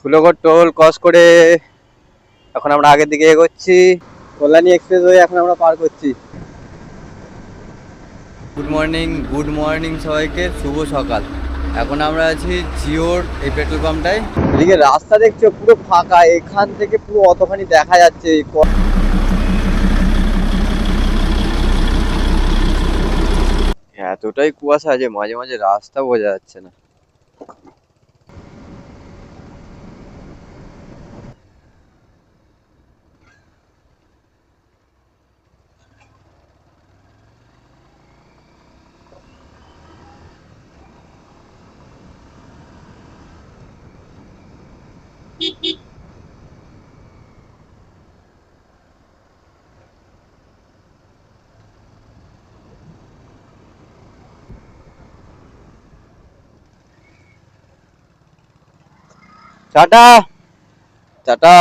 ফুলগড় toll cross করে এখন আমরা আগের দিকে এগোচ্ছি। কল্যাণী এক্সপ্রেসওয়ে এখন আমরা পার করছি। গুড মর্নিং সবাইকে, শুভ সকাল। এখন আমরা আছি জিওর এই পেট্রোল পাম্পটায়। এদিকে রাস্তা দেখছো পুরো ফাঁকা, এখান থেকে পুরো অতখানি দেখা যাচ্ছে। এতটাই কুয়াশা যে মাঝে মাঝে রাস্তা বোঝা যাচ্ছে না। Tata tata.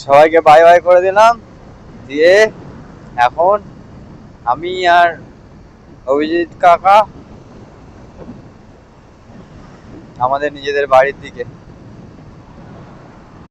সবাইকে বাই বাই করে দিলাম, দিয়ে এখন আমি আর অভিজিৎ কাকা আমাদের নিজেদের বাড়ির দিকে।